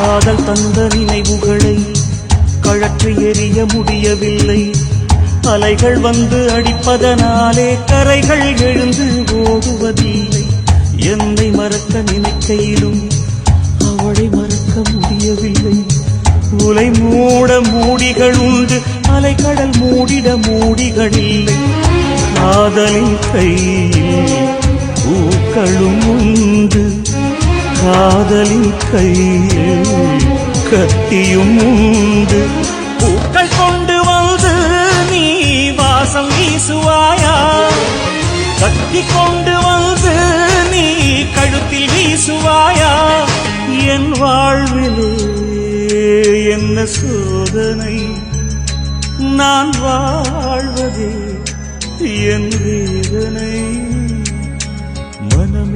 காதல் தந்த நினைவுகளை கழற்றி எறிய முடியவில்லை. அலைகள் வந்து அடிப்பதனாலே கரைகள் எழுந்து ஓடுவதில்லை. என்னை மறக்க நினைக்கையிலும் அவளை மறக்க முடியவில்லை. உலை மூட மூடிகள் உண்டு, அலைக்கடல் மூடிட மூடிகள் இல்லை. காதலின் கையில் பூக்களும் உண்டு, காதலின் கையில் கத்தியும் உண்டு. பூக்கள் கொண்டு வந்து நீ வாசம் வீசுவாயா? கத்தி கொண்டு வந்து நீ கழுத்தில் வீசுவாயா? என் வாழ்விலே என்ன சோதனை, நான் வாழ்வதே என் வேதனை. மனம்